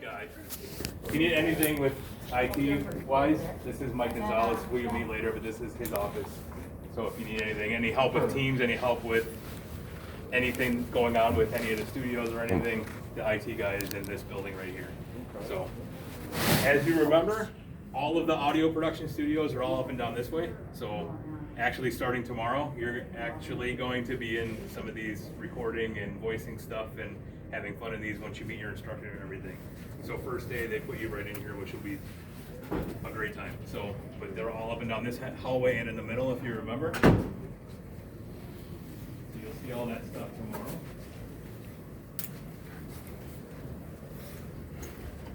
guy. If you need anything with IT wise, this is Mike Gonzalez, who you'll meet later, but this is his office. So if you need anything, any help with Teams, any help with anything going on with any of the studios or anything, the IT guy is in this building right here. So, as you remember, all of the audio production studios are all up and down this way. So, actually starting tomorrow, you're actually going to be in some of these recording and voicing stuff and having fun in these once you meet your instructor and everything. So first day they put you right in here, which will be a great time. So, but they're all up and down this hallway and in the middle, if you remember. So you'll see all that stuff tomorrow.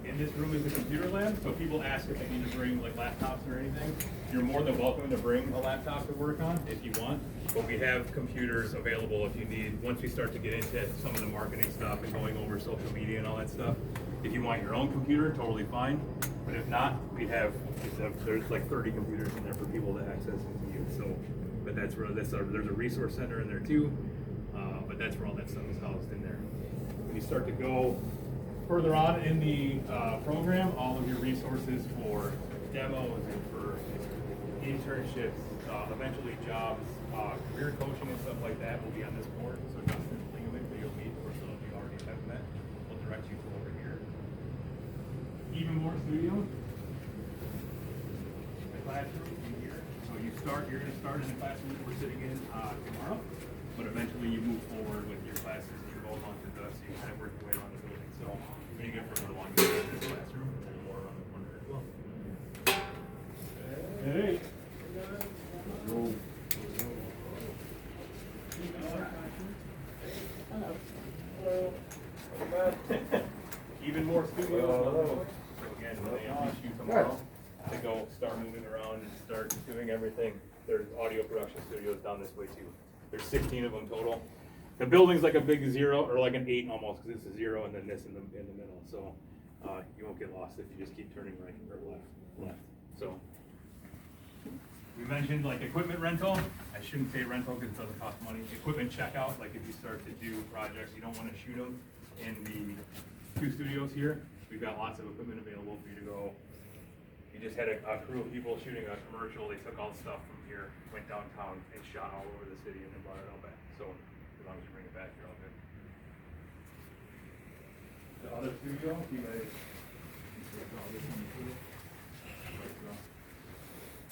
In this room is the computer lab, so people ask if they need to bring like laptops or anything. You're more than welcome to bring a laptop to work on if you want, but we have computers available if you need. Once we start to get into some of the marketing stuff and going over social media and all that stuff, if you want your own computer, totally fine. But if not, there's like 30 computers in there for people to access and use. So, but that's where there's a resource center in there too. But that's where all that stuff is housed in there. When you start to go further on in the program, all of your resources for demos and for internships, eventually jobs, career coaching and stuff like that will be on this board. So Justin Lingeman, who you'll meet, or some of you already have met, will direct you to over here. Even more studios. The classroom in here. So you're going to start in the classroom that we're sitting in tomorrow, but eventually you move forward with your classes and you go along to the, so you kind of work your way around the building. So you're going to get further along in this classroom and then more around the corner as well. Hey. Even more studios. So again, when they unleash you tomorrow to go start moving around and start doing everything, there's audio production studios down this way too. There's 16 of them total. The building's like a big 0 or like an 8 almost, because it's a 0 and then this in the middle. So you won't get lost if you just keep turning right or left. So we mentioned like equipment rental. I shouldn't say rental because it doesn't cost money. Equipment checkout, like if you start to do projects, you don't want to shoot them in the 2 studios here. We've got lots of equipment available for you to go. We just had a crew of people shooting a commercial. They took all the stuff from here, went downtown, and shot all over the city, and then brought it all back. So as long as you bring it back, you're all good. The other studio, you guys all this one too.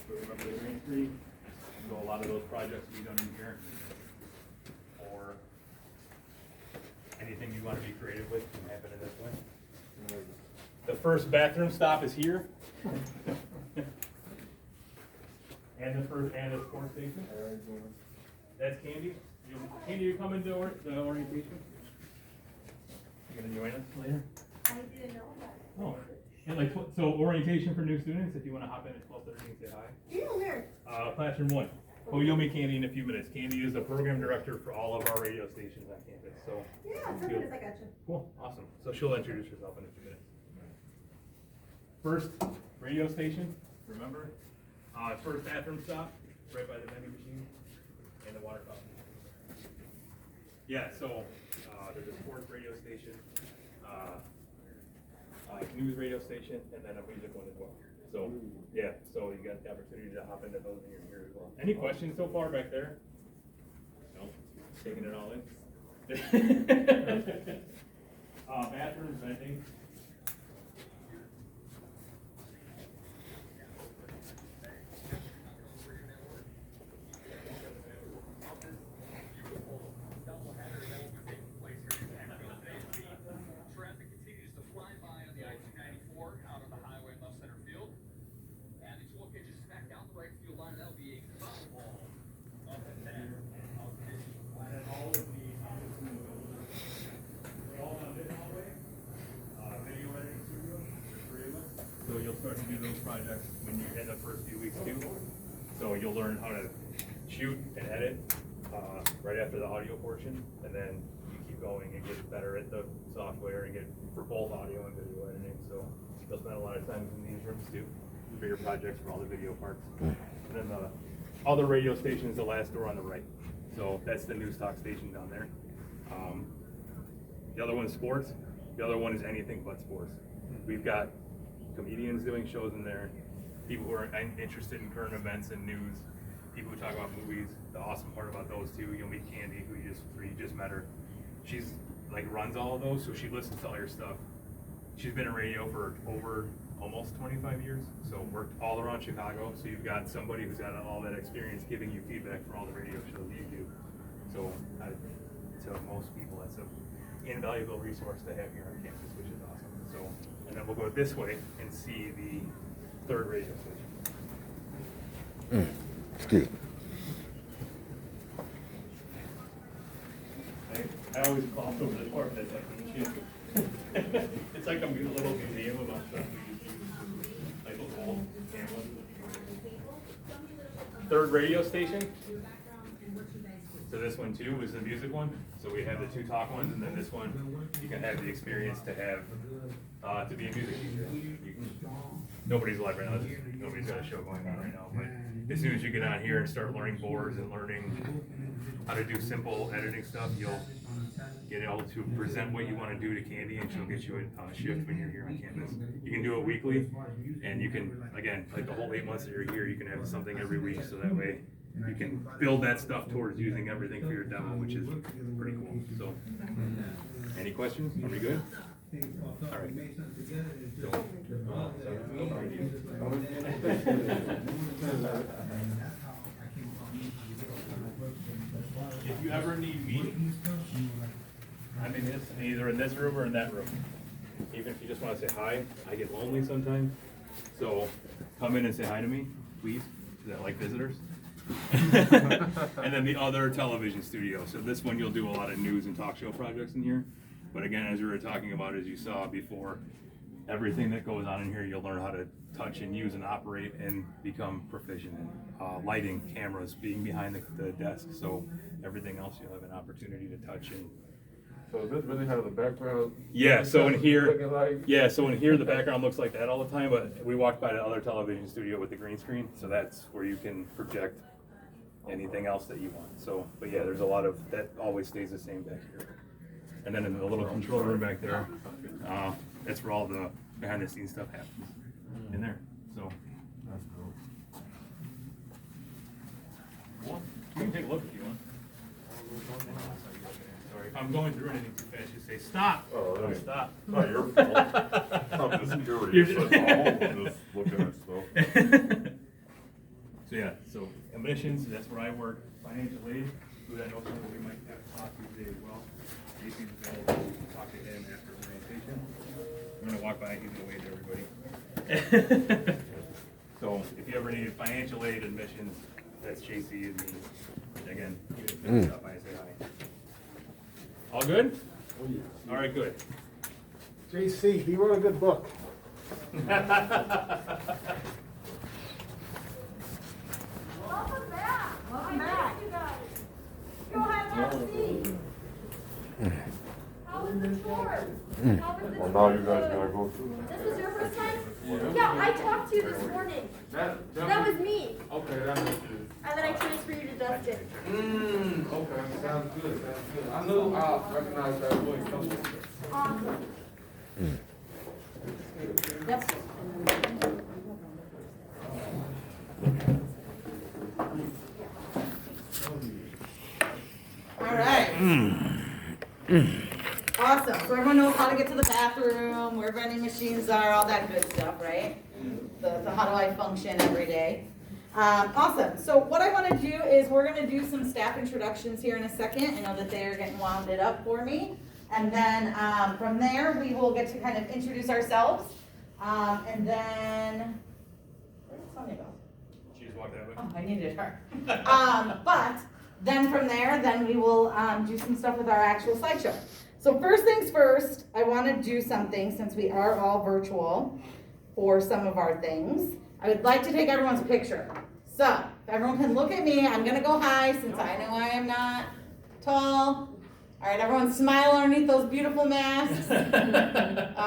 So remember the green screen? So a lot of those projects will be done in here. Or anything you want to be creative with can happen in this way. The first bathroom stop is here. And the sports station. That's Candy. Candy, you coming to the orientation? You gonna join us later? I didn't know that. Oh, and like so orientation for new students. If you want to hop in at 12:30 and say hi. Yeah, where? Classroom 1. Oh, you'll meet Candy in a few minutes. Candy is the program director for all of our radio stations on campus. So Yeah, 10 minutes, I got you. cool, awesome. So she'll introduce herself in a few minutes. First radio station, remember? First bathroom stop, right by the vending machine and the water fountain. Yeah, so there's a sports radio station, news radio station, and then a music one as well. So yeah, so you got the opportunity to hop into those when you're here as well. Any questions so far back there? No? Taking it all in? Bathrooms, vending. So you'll start to do those projects when you're in the first few weeks too. So you'll learn how to shoot and edit right after the audio portion, and then you keep going and get better at the software and get for both audio and video editing. So you'll spend a lot of time in these rooms too, bigger projects for all the video parts. And then the other radio station is the last door on the right. So that's the news talk station down there. The other one's sports. The other one is anything but sports. We've got comedians doing shows in there, people who are interested in current events and news, people who talk about movies. The awesome part about those two, you'll meet Candy, who you just met her. She's like runs all of those, so she listens to all your stuff. She's been in radio for over almost 25 years, so worked all around Chicago. So you've got somebody who's got all that experience giving you feedback for all the radio shows you do. So I tell most people that's an invaluable resource to have here on campus, which is awesome. So, and then we'll go this way and see the third radio station. Excuse me. I always gloss over this part, but it's like ancient. It's like a little museum about stuff we used to use, like those old cameras. Third radio station. So this one too is the music one. So we have the two talk ones, and then this one you can have the experience to have to be a music teacher. Nobody's live right now. Nobody's got a show going on right now. But as soon as you get on here and start learning boards and learning how to do simple editing stuff, you'll get able to present what you want to do to Candy, and she'll get you a shift when you're here on campus. You can do it weekly, and you can, again, like the whole 8 months that you're here, you can have something every week, so that way you can build that stuff towards using everything for your demo, which is pretty cool. So, any questions? Are we good? All right. If you ever need me, I'm in either in this room or in that room. Even if you just want to say hi, I get lonely sometimes. So come in and say hi to me, please, because I like visitors. And then the other television studio. So this one you'll do a lot of news and talk show projects in here. But again, as we were talking about, as you saw before, everything that goes on in here, you'll learn how to touch and use and operate and become proficient in. Lighting, cameras, being behind the desk. So everything else you'll have an opportunity to touch and. So is this really how the background? Yeah, so in here, looking like? yeah, so in here the background looks like that all the time, but we walked by the other television studio with the green screen, so that's where you can project anything else that you want. So, but yeah, there's a lot of, that always stays the same back here. And then in the little control room back there, that's where all the behind the scenes stuff happens, in there, so. Well, you can take a look if you want. Sorry, if I'm going through anything too fast, just say, stop. Oh, that ain't- Stop. It's not your fault. I'm just curious, that's all, I'm just looking at stuff. So yeah, so admissions, that's where I work. Financial aid, who I know some of you might have to talk to today as well. JC's available, you can talk to him after orientation. I'm gonna walk by, he's gonna wave to everybody. So if you ever need financial aid admissions, that's JC and me. Again, you can stop by and say hi. All good? All right, good. JC, he wrote a good book. Welcome back. Welcome back. You guys. Go have a seat. How was the tour? How was the Well, tour? now you guys gotta go through. This was your first time? Yeah, I talked to you this morning. That was me. Okay, that makes it. And then I transferred you to Dustin. Okay, sounds good, sounds good. I knew I recognized that voice. Awesome. Yep. All right. Awesome. So everyone knows how to get to the bathroom, where vending machines are, all that good stuff, right? The how do I function every day. Awesome. So what I want to do is we're going to do some staff introductions here in a second. I know that they are getting wounded up for me. And then from there, we will get to kind of introduce ourselves. And then, where did Sonia go? She just walked that way. Oh, I needed her. But then from there, then we will do some stuff with our actual slideshow. So first things first, I want to do something since we are all virtual for some of our things. I would like to take everyone's picture. So if everyone can look at me, I'm going to go high since I know I am not tall. All right, everyone smile underneath those beautiful masks. All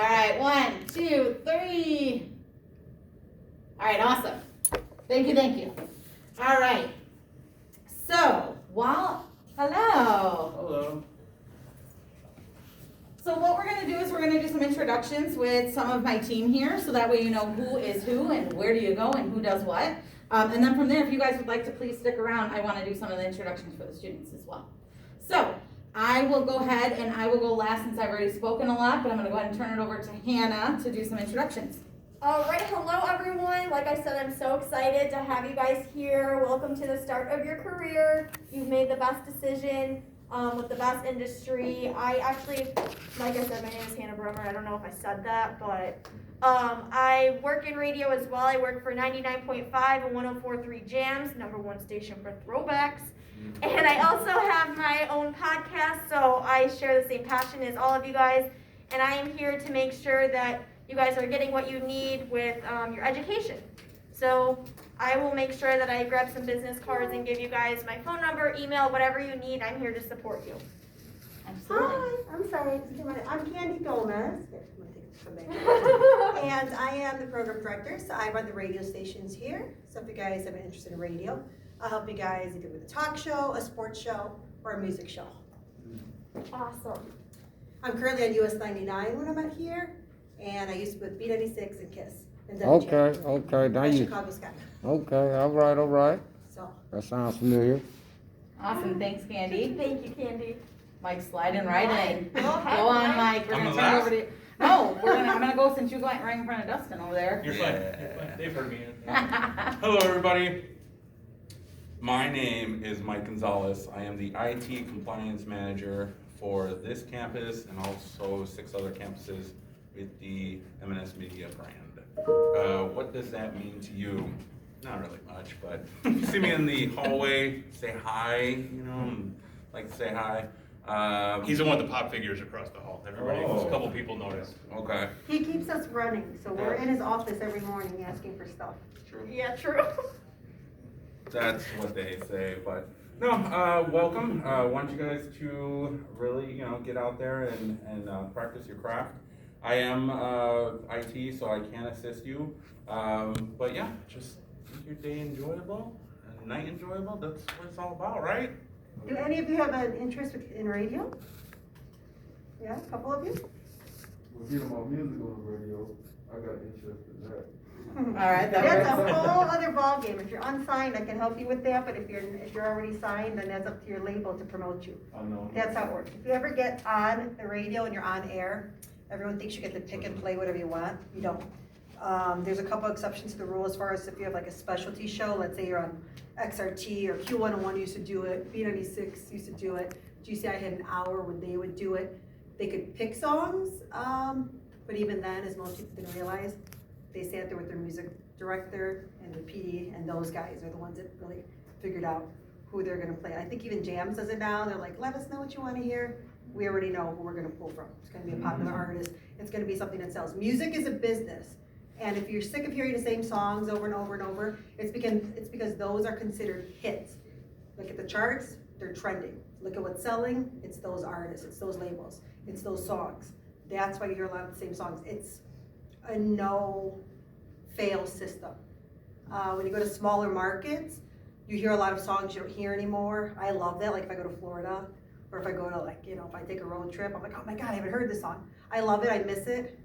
right, 1, 2, 3. All right, awesome. Thank you, thank you. All right. So, hello. Hello. So what we're gonna do is we're gonna do some introductions with some of my team here, so that way you know who is who and where do you go and who does what. And then from there, if you guys would like to please stick around, I wanna do some of the introductions for the students as well. So, I will go ahead and I will go last since I've already spoken a lot, but I'm gonna go ahead and turn it over to Hannah to do some introductions. Alright, hello everyone. Like I said, I'm so excited to have you guys here. Welcome to the start of your career. You've made the best decision with the best industry. I actually, like I said, my name is Hannah Brummer. I don't know if I said that, but I work in radio as well. I work for 99.5 and 104.3 Jams, #1 station for throwbacks. And I also have my own podcast, so I share the same passion as all of you guys. And I am here to make sure that you guys are getting what you need with your education. So I will make sure that I grab some business cards and give you guys my phone number, email, whatever you need. I'm here to support you. Absolutely. Hi, I'm sorry, I'm Candy Gomez. And I am the program director, so I run the radio stations here. So if you guys have an interest in radio, I'll help you guys either with a talk show, a sports show, or a music show. Awesome. I'm currently on US 99 when I'm out here, and I used to be with B96 and KISS. And Okay, now And you, Chicago Sky. okay, all right. So, That sounds familiar. Awesome, thanks Candy. Thank you, Candy. Mike sliding right in. Go Go ahead, on, Mike. Mike, we're I'm gonna the turn it last? over to you. No, I'm gonna go since you went right in front of Dustin over there. You're fine. You're fine. They've heard me. Hello, everybody. My name is Mike Gonzalez. I am the IT compliance manager for this campus and also 6 other campuses with the M&S Media brand. What does that mean to you? Not really much, but you see me in the hallway, say hi, you know, like to say hi. He's the one with the pop figures across the hall. Everybody, Oh. a couple people noticed. Okay. he keeps us running, so we're in his office every morning asking for stuff. True. Yeah, true. That's what they say, but no, welcome. Want you guys to really, get out there and practice your craft. I am IT, so I can assist you. But yeah, just make your day enjoyable and night enjoyable. That's what it's all about, right? Do any of you have an interest in radio? Yeah, a couple of you? Well, getting my music on the radio, I got interest in that. All right, that That's works. a whole other ballgame. If you're unsigned, I can help you with that, but if you're already signed, then that's up to your label to promote you. I know. That's how it works. If you ever get on the radio and you're on air, everyone thinks you get to pick and play whatever you want. You don't. There's a couple exceptions to the rule as far as if you have like a specialty show, let's say you're on XRT or Q101 used to do it, B96 used to do it, GCI had an hour when they would do it. They could pick songs, but even then, as most people didn't realize, they sat there with their music director and the PD, and those guys are the ones that really figured out who they're gonna play. I think even Jams does it now. They're like, let us know what you wanna hear. We already know who we're gonna pull from. It's gonna be a popular artist. It's gonna be something that sells. Music is a business. And if you're sick of hearing the same songs over and over and over, it's because those are considered hits. Look at the charts, they're trending. Look at what's selling, it's those artists, it's those labels, it's those songs. That's why you hear a lot of the same songs. It's a no-fail system. When you go to smaller markets, you hear a lot of songs you don't hear anymore. I love that, like if I go to Florida, or if I go to if I take a road trip, I'm like, oh my God, I haven't heard this song. I love it, I miss it.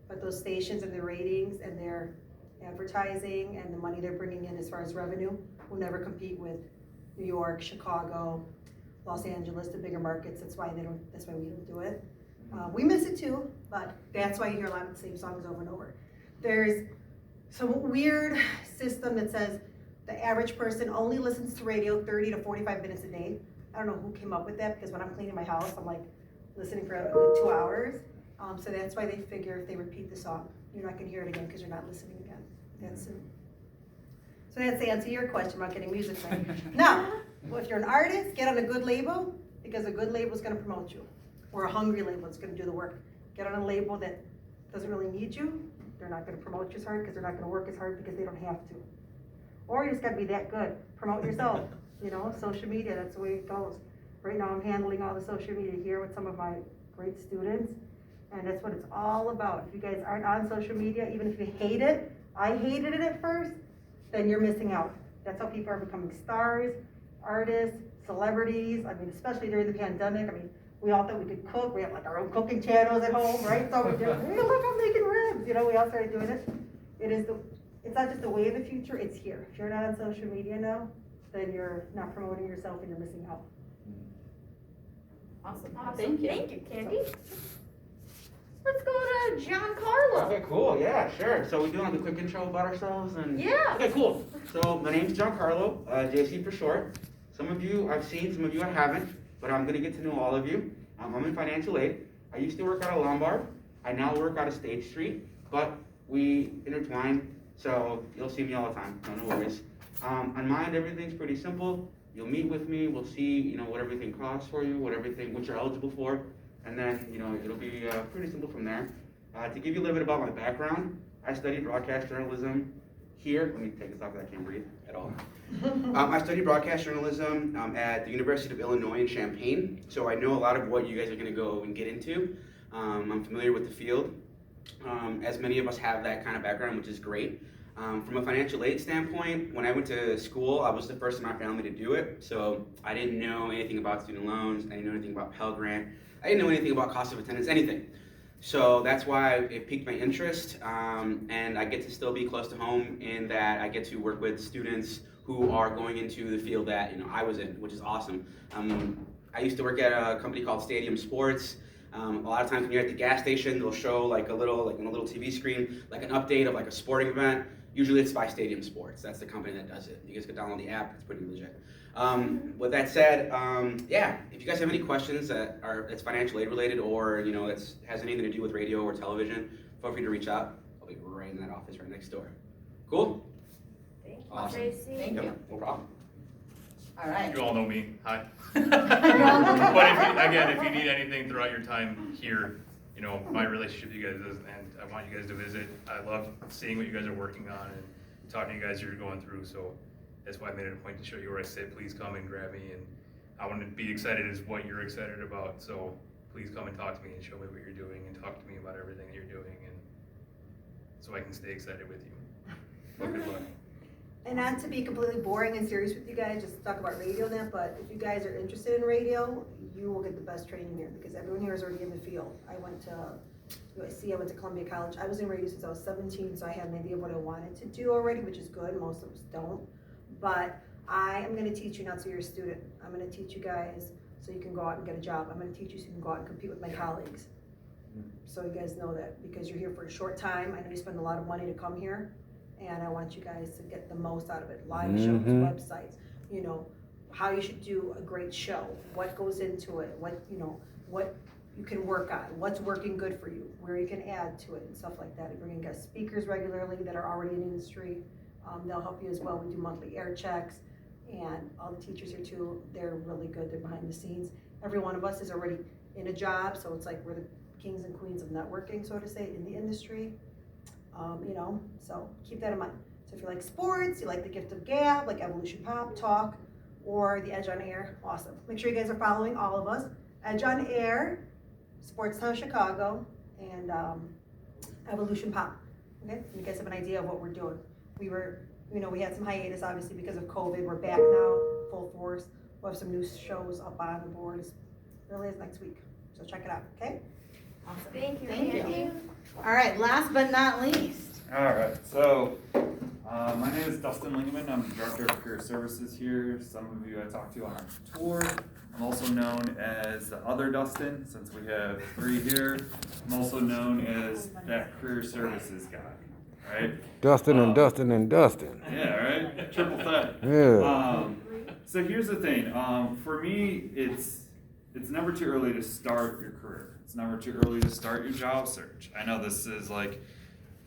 But those stations and their ratings and their advertising and the money they're bringing in as far as revenue will never compete with New York, Chicago, Los Angeles, the bigger markets. That's why we don't do it. We miss it too, but that's why you hear a lot of the same songs over and over. There's some weird system that says the average person only listens to radio 30 to 45 minutes a day. I don't know who came up with that, because when I'm cleaning my house, I'm like listening for a good 2 hours. So that's why they figure if they repeat the song, you're not gonna hear it again because you're not listening again. That's it. So that's the answer to your question about getting music right. Now, well, if you're an artist, get on a good label, because a good label is gonna promote you. Or a hungry label is gonna do the work. Get on a label that doesn't really need you. They're not gonna promote you as hard because they're not gonna work as hard because they don't have to. Or you just gotta be that good. Promote yourself, social media, that's the way it goes. Right now I'm handling all the social media here with some of my great students. And that's what it's all about. If you guys aren't on social media, even if you hate it, I hated it at first, then you're missing out. That's how people are becoming stars, artists, celebrities. I mean, especially during the pandemic. I mean, We all thought we could cook, we have like our own cooking channels at home, right? So we did, hey, look, I'm making ribs, you know, we all started doing it. It's not just the way of the future, it's here. If you're not on social media now, then you're not promoting yourself and you're missing out. Awesome, Awesome. thank you. Thank you, Candy. Let's go to Giancarlo. Okay, cool, yeah, sure. So we do like a quick intro about ourselves and. Yeah. Okay, cool. So my name's Giancarlo, JC for short. Some of you I've seen, some of you I haven't, but I'm gonna get to know all of you. I'm in financial aid. I used to work out of Lombard. I now work out of State Street, but we intertwine, so you'll see me all the time, no worries. On my end, everything's pretty simple. You'll meet with me, we'll see, you know, what everything costs for you, what you're eligible for, and then, you know, it'll be pretty simple from there. To give you a little bit about my background, I studied broadcast journalism here. Let me take this off because I can't breathe at all. I studied broadcast journalism at the University of Illinois in Champaign, so I know a lot of what you guys are going to go and get into. I'm familiar with the field, as many of us have that kind of background, which is great. From a financial aid standpoint, when I went to school, I was the first in my family to do it, so I didn't know anything about student loans, I didn't know anything about Pell Grant, I didn't know anything about cost of attendance, anything. So that's why it piqued my interest, and I get to still be close to home in that I get to work with students who are going into the field that, you know, I was in, which is awesome. I used to work at a company called Stadium Sports. A lot of times when you're at the gas station, they'll show like on a little TV screen, like an update of like a sporting event. Usually it's by Stadium Sports. That's the company that does it. You guys can download the app, it's pretty legit. With that said, yeah, if you guys have any questions that's financial aid related or, you know, has anything to do with radio or television, feel free to reach out. I'll be right in that office right next door. Cool? Thank you, Awesome. Tracy. Thank you. No problem. All right. You all know me, hi. You all know me. But if you need anything throughout your time here, you know, my relationship with you guys is, and I want you guys to visit. I love seeing what you guys are working on and talking to you guys you're going through, so that's why I made it a point to show you where I said, please come and grab me, and I want to be excited as what you're excited about, so please come and talk to me and show me what you're doing and talk to me about everything that you're doing, and so I can stay excited with you. Well, good luck. And not to be completely boring and serious with you guys, just to talk about radio now, but if you guys are interested in radio, you will get the best training here because everyone here is already in the field. I went to USC, I went to Columbia College. I was in radio since I was 17, so I had an idea of what I wanted to do already, which is good. Most of us don't. But I am going to teach you not so you're a student. I'm going to teach you guys so you can go out and get a job. I'm going to teach you so you can go out and compete with my colleagues. So you guys know that because you're here for a short time. I know you spend a lot of money to come here. And I want you guys to get the most out of it. Live shows, websites, you know, how you should do a great show, what goes into it, what you can work on, what's working good for you, where you can add to it and stuff like that. We bring in guest speakers regularly that are already in the industry. They'll help you as well. We do monthly air checks and all the teachers here too, they're really good. They're behind the scenes. Every one of us is already in a job, so it's like we're the kings and queens of networking, so to say, in the industry. You know, so keep that in mind. So if you like sports, you like the Gift of Gab, like Evolution Pop, Talk, or the Edge on Air, awesome. Make sure you guys are following all of us. Edge on Air, Sportstown Chicago, and Evolution Pop. Okay, you guys have an idea of what we're doing. We had some hiatus obviously because of COVID. We're back now, full force. We'll have some new shows up on the board as early as next week. So check it out, okay? Awesome. Thank you. Thank you. All right, last but not least. All right, so my name is Dustin Lingeman. I'm the Director of Career Services here. Some of you I talked to on our tour. I'm also known as the other Dustin, since we have 3 here. I'm also known as that Career Services guy, right? Dustin and Dustin and Dustin. Yeah, right? Triple threat. Yeah. So here's the thing. For me, it's never too early to start your career. It's never too early to start your job search. I know this is like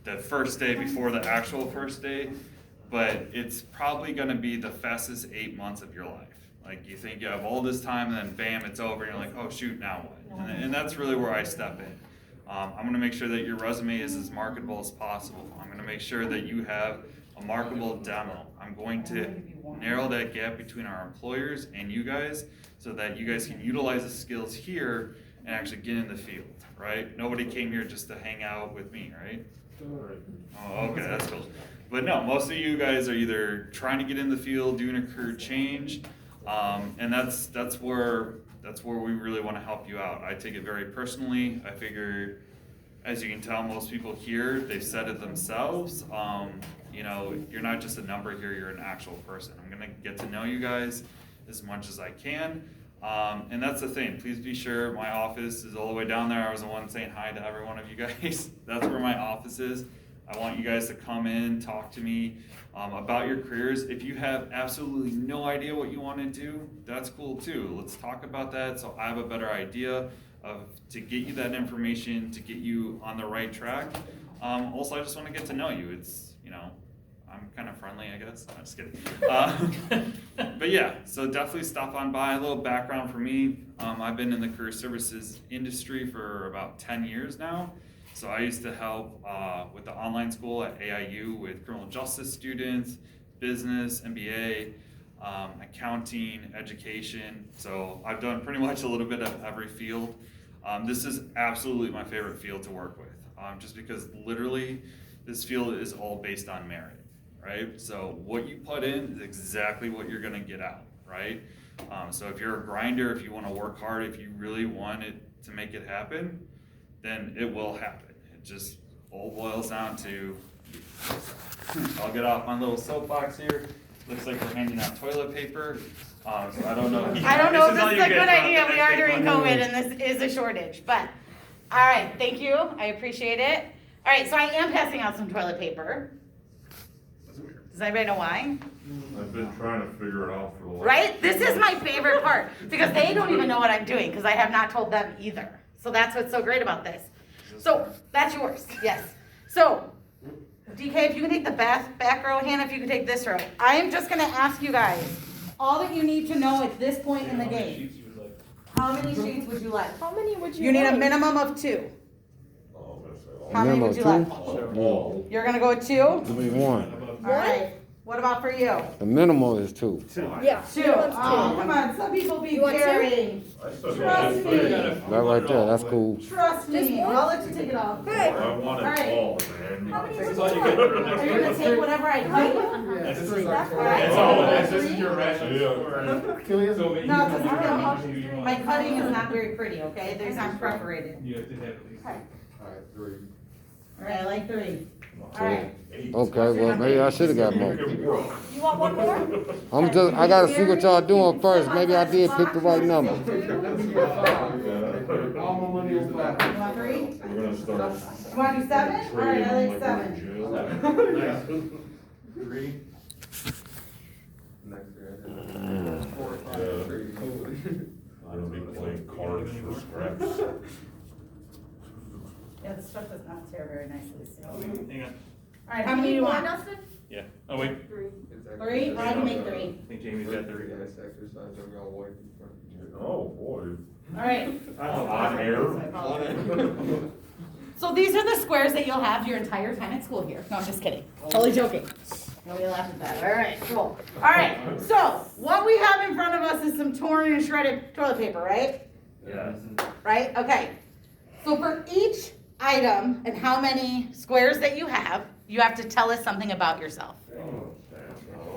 the first day before the actual first day, but it's probably going to be the fastest 8 months of your life. Like you think you have all this time and then bam, it's over and you're like, oh shoot, now what? And that's really where I step in. I'm going to make sure that your resume is as marketable as possible. I'm going to make sure that you have a marketable demo. I'm going to narrow that gap between our employers and you guys so that you guys can utilize the skills here and actually get in the field, right? Nobody came here just to hang out with me, right? Oh, okay, that's cool. But no, most of you guys are either trying to get in the field, doing a career change, and that's where that's where we really want to help you out. I take it very personally. I figure, as you can tell, most people here, they've said it themselves. You know, you're not just a number here, you're an actual person. I'm gonna get to know you guys as much as I can. And that's the thing, please be sure my office is all the way down there. I was the one saying hi to every one of you guys. That's where my office is. I want you guys to come in, talk to me about your careers. If you have absolutely no idea what you want to do, that's cool too. Let's talk about that so I have a better idea to get you that information, to get you on the right track. Also, I just want to get to know you. It's, you know, I'm kind of friendly, I guess. I'm just kidding. But yeah, so definitely stop on by. A little background for me. I've been in the career services industry for about 10 years now. So I used to help with the online school at AIU with criminal justice students, business, MBA, accounting, education. So I've done pretty much a little bit of every field. This is absolutely my favorite field to work with, just because literally this field is all based on merit, right? So what you put in is exactly what you're gonna get out, right? So if you're a grinder, if you wanna work hard, if you really want it to make it happen, then it will happen. It just all boils down to, I'll get off my little soapbox here. Looks like we're handing out toilet paper. So I don't know. I don't know if this is a good idea. We are during COVID and this is a shortage, but, all right, thank you. I appreciate it. All right, so I am passing out some toilet paper. Does anybody know why? I've been trying to figure it out for the last. Right? This is my favorite part because they don't even know what I'm doing because I have not told them either. So that's what's so great about this. So that's yours, yes. So DK, if you can take the back row, Hannah, if you can take this row. I am just gonna ask you guys all that you need to know at this point in the game. How many sheets would you like? How many would you You need a like? minimum of 2. Oh, I'm gonna say all. How many would you like? All. You're gonna go with 2? Give me one. All right. What about for you? The minimal is 2. Yeah. 2. minimum's Oh, two. come on, some people be You want 2? caring. I said Trust all. me. That right there, that's cool. Trust Just me. one? I'll let you take it off. Okay. I want All right. it all, man. How many This is would all you you get like? for the next Are you gonna one. take whatever I tell you? This is That's like. right. It's all, this is your ration. Yeah. Can we have So No, you because can- my cutting is not very pretty, okay? There's not perforated. You have to have at least. Okay. Alright, 3. All right, I like 3. All right. Okay, well, maybe I should've got more. You want one more? I gotta see what y'all doing first. Maybe I did pick the right number. All my money on 5. You want 3? We're gonna start. You want to do 7? All right, I like 7. 3. Next year. 4, 5, 3. I'm gonna be playing cards for scraps. Yeah, the stuff does not tear very nicely, so. All Hang on. right, how many do you want? Dustin? Yeah. Oh, wait. 3. 3? I can make 3. I think Jamie's got 3. Yes, exercise, I'm gonna wipe in front of you. Oh, boy. All right. On air. So these are the squares that you'll have your entire time at school here. No, I'm just kidding. Totally joking. Nobody laughed at that. All right, cool. All right, so what we have in front of us is some torn and shredded toilet paper, right? Yeah. Right? Okay. So for each item and how many squares that you have to tell us something about yourself.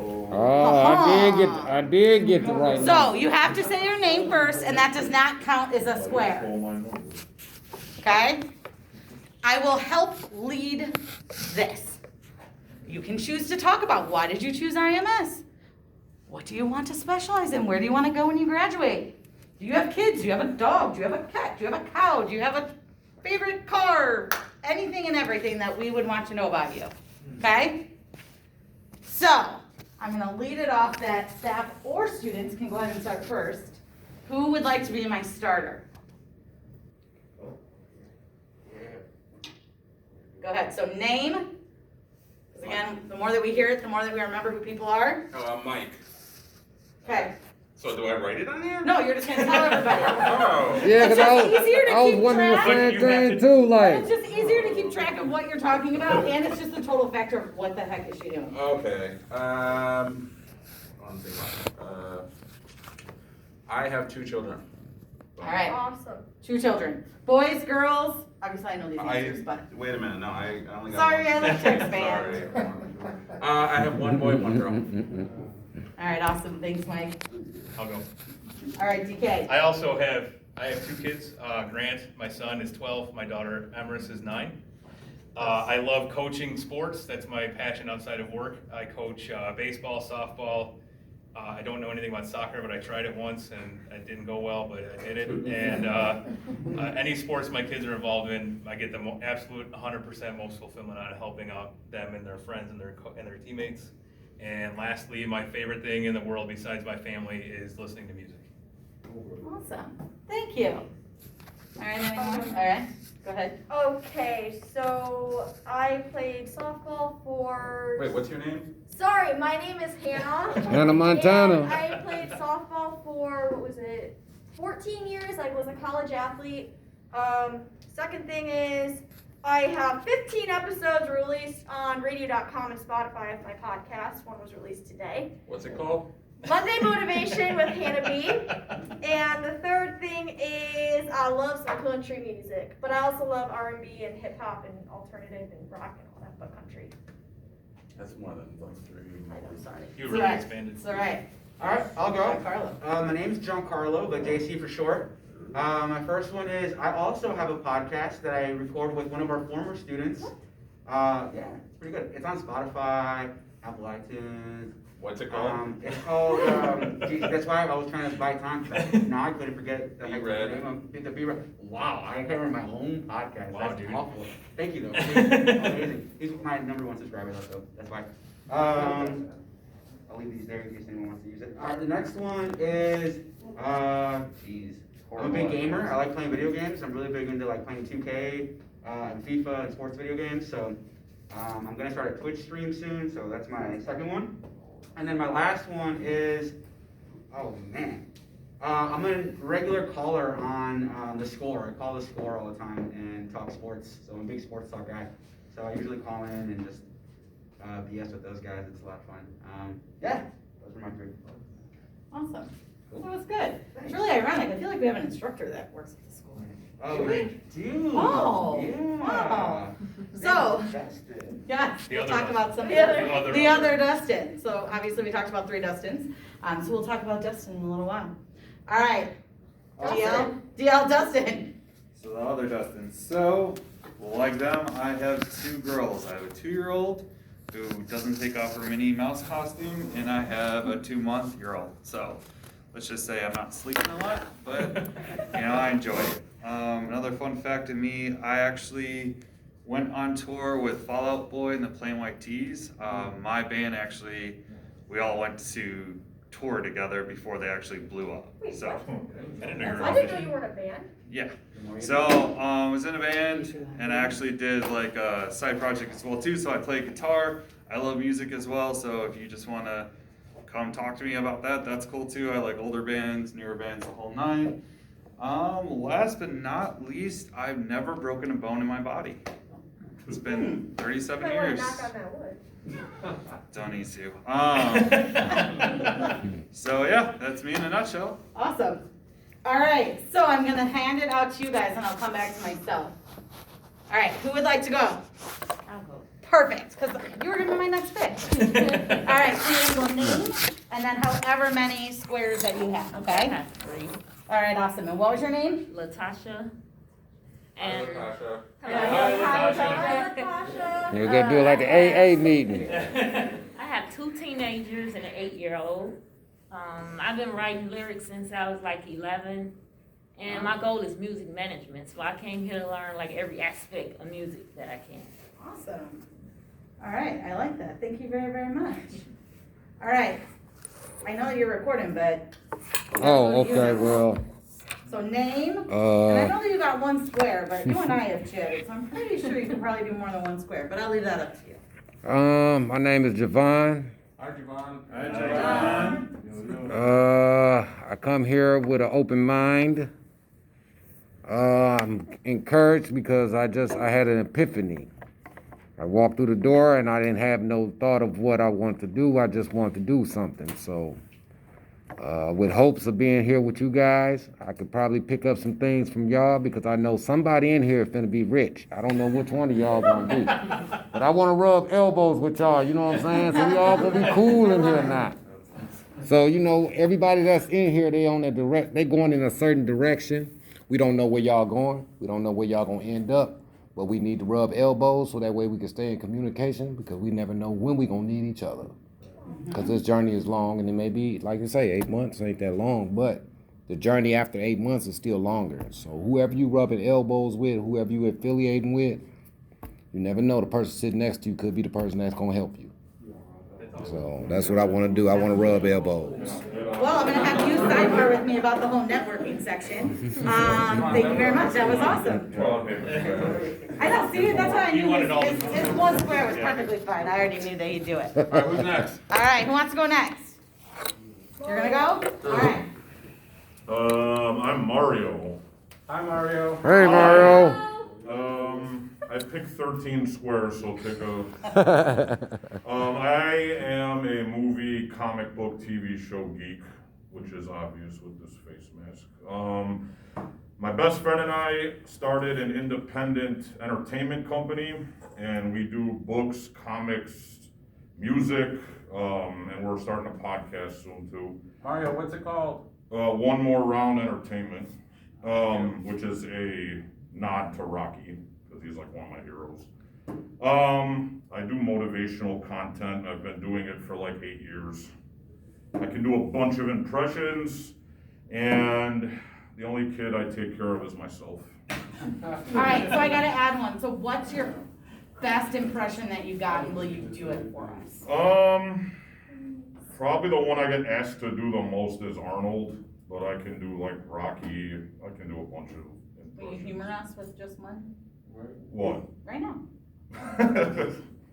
Oh, I did get the right number. So you have to say your name first, and that does not count as a square. Okay? I will help lead this. You can choose to talk about why did you choose IMS? What do you want to specialize in? Where do you want to go when you graduate? Do you have kids? Do you have a dog? Do you have a cat? Do you have a cow? Do you have a favorite car? Anything and everything that we would want to know about you. Okay? So, I'm going to lead it off that staff or students can go ahead and start first. Who would like to be my starter? Go ahead. So name. 'Cause again, the more that we hear it, the more that we remember who people are. Mike. Okay. So do I write it on there? No, you're just going to tell everybody. Oh. Yeah, It's cause I just easier to was keep wondering the track. same You have thing to- too, It's like. just easier to keep track of what you're talking about, and it's just a total factor of what the heck is she doing. Okay, one thing, I have 2 children. All right. Awesome. 2 children. Boys, girls. Obviously, I know these answers, but. Wait a minute, no, I only got Sorry, one. I like to expand. Sorry. I have 1 boy, 1 girl. All right, awesome. Thanks, Mike. I'll go. All right, DK. I have 2 kids. Grant, my son, is 12. My daughter, Emerus, is 9. I love coaching sports. That's my passion outside of work. I coach baseball, softball. I don't know anything about soccer, but I tried it once and it didn't go well, but I did it. And any sports my kids are involved in, I get the absolute 100% most fulfillment out of helping out them and their friends and their teammates. And lastly, my favorite thing in the world besides my family is listening to music. Awesome. Thank you. All right, anyone? All right, go ahead. Okay, so I played softball for. Wait, what's your name? Sorry, my name is Hannah. Hannah Montana. And I played softball for, 14 years. I was a college athlete. Second thing is, I have 15 episodes released on radio.com and Spotify of my podcast. One was released today. What's it called? Monday Motivation with Hannah B. And the third thing is I love some country music, but I also love R&B and hip hop and alternative and rock and all that, but country. That's more than like 3. I'm sorry. You It's really all right. expanded. It's all right. All right, I'll go. Carlo. My name's Giancarlo, but JC for short. My first one is I also have a podcast that I record with one of our former students. Yeah, it's pretty good. It's on Spotify, Apple iTunes. What's it called? It's called. Geez, that's why I was trying to buy time. Now I couldn't forget the Be Red. name of the Be Red. Wow, I can't remember my own podcast. Wow, That's dude. awful. Thank you though. Amazing. He's my #1 subscriber though, so that's why. I'll leave these there in case anyone wants to use it. All right, the next one is, geez. I'm a big gamer. I like playing video games. I'm really big into like playing 2K and FIFA and sports video games. So I'm gonna start a Twitch stream soon. So that's my second one. And then my last one is, oh man, I'm a regular caller on The Score. I call The Score all the time and talk sports. So I'm a big sports talk guy. So I usually call in and just BS with those guys. It's a lot of fun. Yeah, those are my 3. Awesome. That was good. It's really ironic. I feel like we have an instructor that works at the school. Oh, we do. Oh, Yeah. wow. So, Justin. yeah, The we'll other talk Dustin. about some The other- other Dustin. So obviously we talked about 3 Dustins. So we'll talk about Dustin in a little while. All right. DL Dustin. So the other Dustin. So, like them, I have 2 girls. I have a 2-year-old who doesn't take off her Minnie Mouse costume, and I have a 2-month-year-old. So, let's just say I'm not sleeping a lot, but I enjoy it. Another fun fact of me, I actually went on tour with Fall Out Boy and the Plain White T's. My band actually, we all went to tour together before they actually blew up. Wait, So, I didn't know you were I didn't know you were in a band. yeah. So, I was in a band and I actually did like a side project as well too. So I play guitar. I love music as well. So if you just want to come talk to me about that, that's cool too. I like older bands, newer bands, the whole 9. Last but not least, I've never broken a bone in my body. It's been 37 I want years. to knock on that wood. Don't need to. So yeah, that's me in a nutshell. Awesome. All right. So I'm going to hand it out to you guys and I'll come back to myself. All right. Who would like to go? I'll go. Perfect, because you were gonna be my next pick. All right, so your name, and then however many squares that you have, I okay? have 3. All right, awesome. And what was your name? Latasha. And Natasha. Hi, Natasha. You gotta do it like the AA meeting. I have 2 teenagers and an 8-year-old. I've been writing lyrics since I was like 11. And my goal is music management, so I came here to learn like every aspect of music that I can. Awesome. All right, I like that. Thank you very, very much. All right. I know you're recording, but. Oh, okay, well, So name, and I uh, know that you got 1 square, but you and I have chatted, so I'm pretty sure you can probably do more than 1 square, but I'll leave that up to you. my name is Javon. Hi, Javon. I come here with an open mind. I'm encouraged because I had an epiphany. I walked through the door and I didn't have no thought of what I want to do. I just want to do something. So, with hopes of being here with you guys, I could probably pick up some things from y'all because I know somebody in here is finna be rich. I don't know which one of y'all gonna be. But I wanna rub elbows with y'all, you know what I'm saying? So we all gonna be cool in here now. So, you know, everybody that's in here, they going in a certain direction. We don't know where y'all going. We don't know where y'all gonna end up. But we need to rub elbows so that way we can stay in communication because we never know when we gonna need each other. Because this journey is long and it may be, like you say, 8 months ain't that long, but the journey after 8 months is still longer. So whoever you rubbing elbows with, whoever you affiliating with, you never know. The person sitting next to you could be the person that's gonna help you. So that's what I want to do. I want to rub elbows. Well, I'm gonna have you sidebar with me about the whole networking section. Thank you very much, that was awesome. I know, see, that's why I knew his one square was perfectly fine, I already knew that he'd do it. Alright, who's next? Alright, who wants to go next? You're gonna go? Alright. I'm Mario. Hi, Mario. Hey, Mario. I picked 13 squares, so pick a. I am a movie, comic book, TV show geek, which is obvious with this face mask. My best friend and I started an independent entertainment company, and we do books, comics, music, and we're starting a podcast soon too. Mario, what's it called? One More Round Entertainment, which is a nod to Rocky, because he's like one of my heroes. I do motivational content. I've been doing it for like 8 years. I can do a bunch of impressions, and the only kid I take care of is myself. Alright, so I gotta add one, so what's your best impression that you got, and will you do it for us? Probably the one I get asked to do the most is Arnold, but I can do like Rocky. I can do a bunch of impressions. Will you humor us with just one? What? Right now.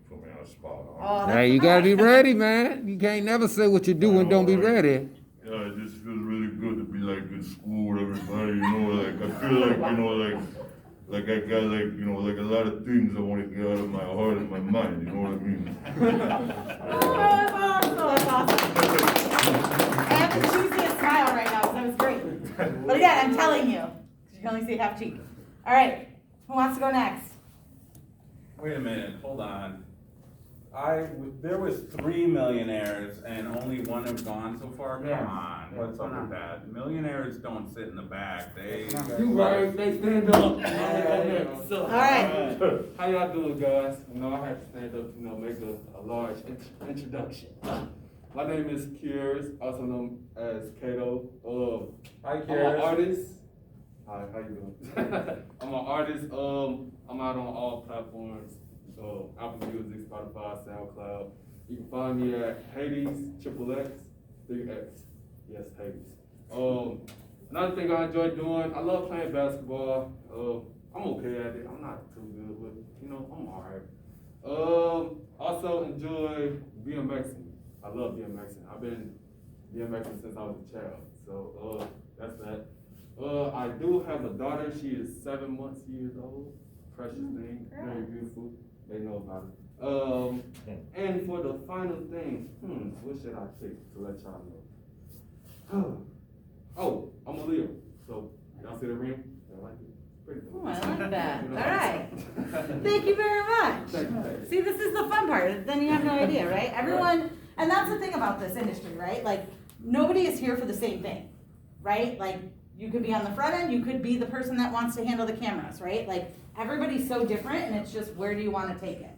Put me on a spot. Oh, that's Hey, you gotta be fine. ready, man. You can't never say what you do and don't be ready. Yeah, it just feels really good to be like in school with everybody, you know, like I feel like, you know, like I got like, you know, like a lot of things I want to get out of my heart and my mind, you know what I mean? Oh, that's awesome. I have to choose a smile right now, so that was great. But again, I'm telling you, you can only see half cheek. Alright, who wants to go next? Wait a minute, hold on. There was 3 millionaires and only one have gone so far? Come on, what's up with that? Millionaires don't sit in the back, they. You right, they stand up. Alright. How y'all doing, guys? You know, I had to stand up, you know, make a large introduction. My name is Kiers, also known as Kato. Hi, I'm an Kiers. artist. Hi, how you doing? I'm an artist. I'm out on all platforms. Apple Music, Spotify, SoundCloud. You can find me at Hades, XXX, 3X. Yes, Hades. Another thing I enjoy doing, I love playing basketball. I'm okay at it. I'm not too good, but you know, I'm alright. Also enjoy BMXing. I love BMXing. I've been BMXing since I was a child. So that's that. I do have a daughter. She is 7 months, years old. Precious thing, very beautiful. They know about it. And for the final thing, what should I pick to let y'all know? Oh, I'm a Leo. So y'all see the ring? I like it. Pretty cool. Oh, I like that. You know? Alright. Thank you very much. Thank you. See, this is the fun part. Then you have no idea, right? Everyone, and that's the thing about this industry, right? Like, nobody is here for the same thing, right? Like, you could be on the front end, you could be the person that wants to handle the cameras, right? Like, everybody's so different, and it's just where do you want to take it?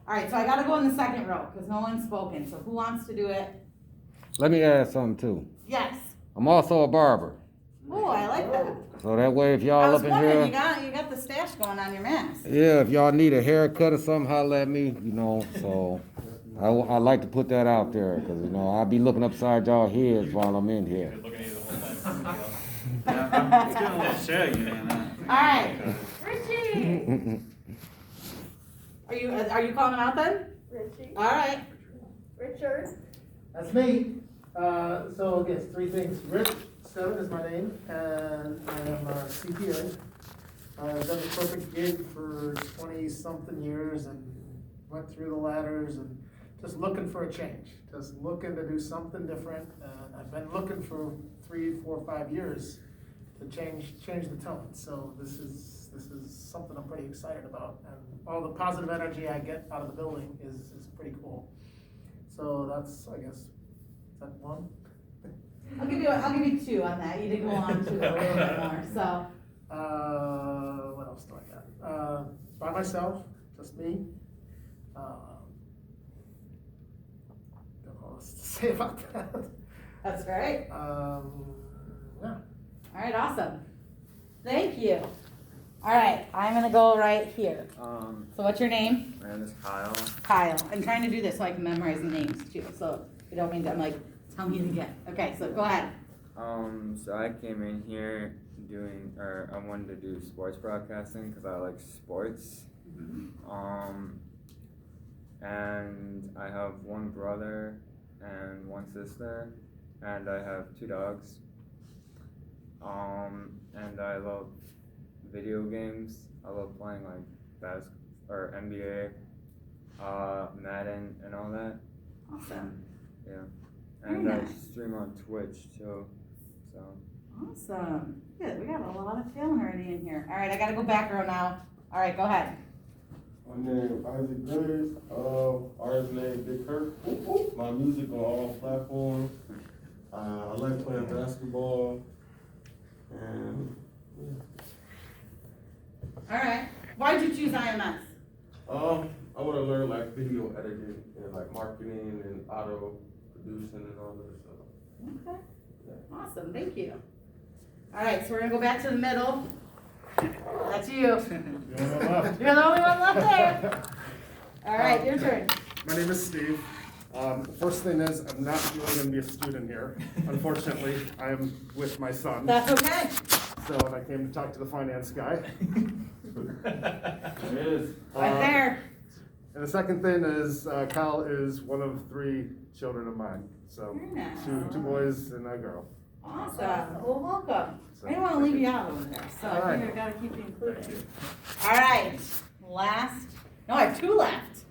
All right, so I got to go in the second row because no one's spoken. So who wants to do it? Let me add something too. Yes. I'm also a barber. Oh, I like that. So that way if I y'all was up in wondering, here. you got the stash going on your mask. Yeah, if y'all need a haircut or something, holler at me, you know, so I like to put that out there, because, you know, I'll be looking upside y'all heads while I'm in here. Looking at you the whole time. Yeah, it's getting a little shaggy, man. All right. Richie. Are you calling him out then? Richie. All right. Richard. That's me. So I guess 3 things. Rick Seven is my name, and I am a CPA. I've done the corporate gig for 20-something years and went through the ladders and just looking for a change. Just looking to do something different. And I've been looking for 3, 4, 5 years to change the tone. So this is something I'm pretty excited about, and all the positive energy I get out of the building is pretty cool. So that's, I guess, is that one? I'll give you 2 on that. You did go on to a little bit more, so. What else do I got? By myself, just me. Don't know what else to say about that. That's great. Yeah. All right, awesome. Thank you. All right, I'm gonna go right here. So what's your name? My name is Kyle. Kyle. I'm trying to do this so I can memorize the names too, so you don't mean that I'm like, tell me it again. Okay, so go ahead. So I came in here I wanted to do sports broadcasting because I like sports. And I have 1 brother and 1 sister, and I have 2 dogs. And I love video games. I love playing like NBA, Madden, and all that. Awesome. Yeah. Very And I nice. stream on Twitch too. So. Awesome. Good. We got a lot of talent already in here. All right, I gotta go back row now. All right, go ahead. My name Isaac Graves, artist name Big Kirk. My music on all platforms. I like playing basketball, and All right. Why'd you choose IMS? I want to learn like video editing and like marketing and auto producing and all that stuff. Okay. Awesome. Thank you. All right, so we're gonna go back to the middle. That's you. You're the only one left there. All right, your turn. My name is Steve. The first thing is, I'm not really gonna be a student here. Unfortunately, I'm with my son. That's okay. So, and I came to talk to the finance guy. It is. Right there. And the second thing is, Kyle is one of 3 children of mine. So, Very nice. two boys and a girl. Awesome. Well, welcome. So, I didn't want to leave you out over there, so All I right. figured I gotta keep you included. All right, I have 2 left.